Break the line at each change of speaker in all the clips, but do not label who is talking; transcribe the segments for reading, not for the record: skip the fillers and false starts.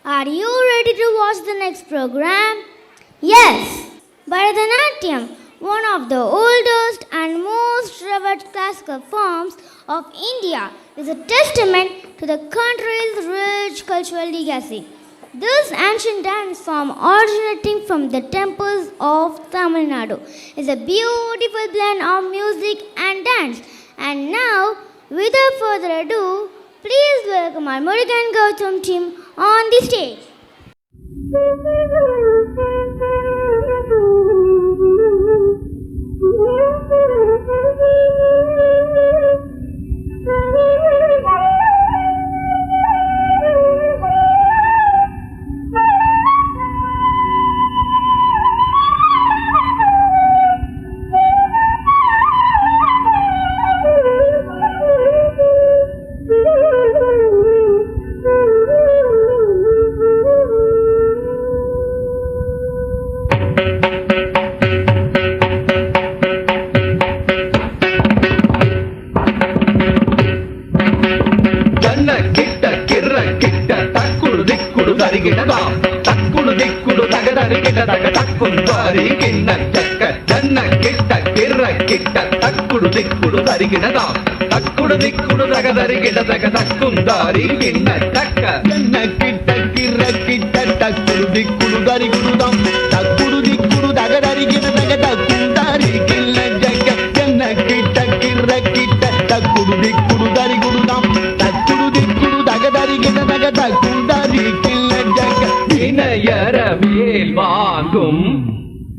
Are you ready to watch the next program? Yes! Bharatanatyam, one of the oldest and most revered classical forms of India, is a testament to the country's rich cultural legacy. This ancient dance form, originating from the temples of Tamil Nadu, is a beautiful blend of music and dance. And now, without further ado, please welcome our Murugan Gautam team on the stage.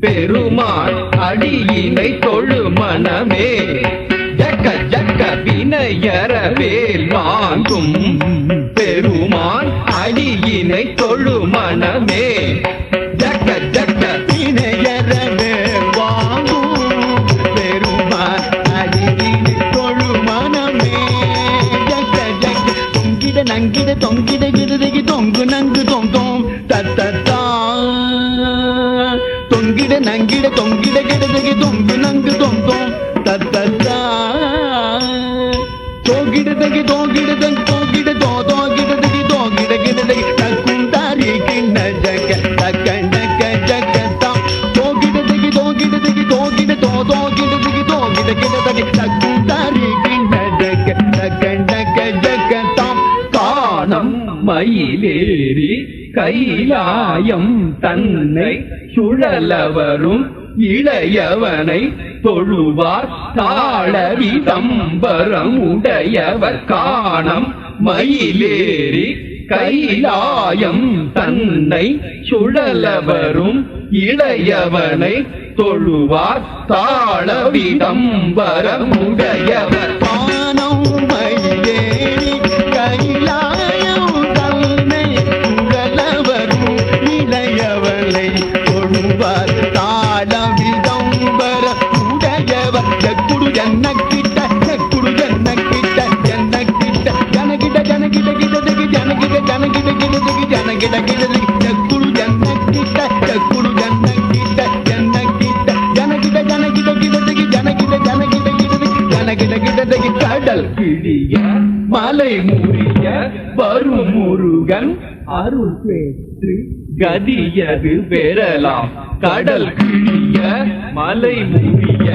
Perumal அடியினை தொழு மனமே ஜக்க ஜக்க வினையரவேல் வாங்கும் பெருமாள் அடியினை தொழு மனமே ஜக்க ஜக்க வினையரவேல் வாங்கும் பெருமாள் அடியினை தொழு மனமே ஜக்க ஜக்க தொங்கிட நங்கிட தொங்கிட கிருதகி தொங்கு நங்கு தொங்கும் தத்தத்தா தொங்கிட நங்கிட தொங்கிட கிடதகி தொங்கு நங்கு தொங்கும் தத்தத்தா தோகிடதகி தோகிடதகி தோகிட தோகிடதகி தோகிட கிடதகி தக்குந்தாரி கிண்ண ஜக தக்கண்டக ஜகதாம் தோகிடதகி தோகிடதகி தோகிட தோகிடதகி தோகிட கிடதகி தக்குந்தாரி கிண்ண ஜக தக்கண்டக ஜகதாம் காணம் மயிலேறி கைலாயம் தன்னை சுழலவரும் இளையவனை தொழுவார் தாளவி தம்பரம் உடையவர் காணம் மயிலேறி கைலாயம் தன்னை சுழலவரும் இளையவனை தொழுவார் தாளவி தம்பரம் உடையவர் காணம் மயிலேறி கைலாயம் தன்னை சுழலவரும் இளையவனை தொழுவார் தாளவி தம்பர உடையவர் ஜக்குடு ஜன்னக்கிட்ட ஜக்குடு ஜன்னக்கிட்ட ஜன்னக்கிட்ட ஜனகிட ஜனகிட கிடதகி ஜனகிட ஜனகிட கிடதகி ஜனகிட கிடதகி ஜக்குடு ஜன்னக்கிட்ட ஜக்குடு ஜன்னக்கிட்ட ஜன்னக்கிட்ட ஜனகிட ஜனகிட கிடதகி ஜனகிட ஜனகிட கிடதகி ஜனகிட கிடதகி கடல் கிழிய மலை முறிய வரும் முருகன் அருள் பெற்று கதியது பெறலாம் கடல் கிழிய மலை முறிய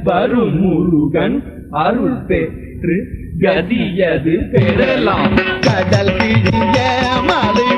வரும் முருகன் அருள் பெற்று கதியது பெறலாம் கடல் கிழிய மலை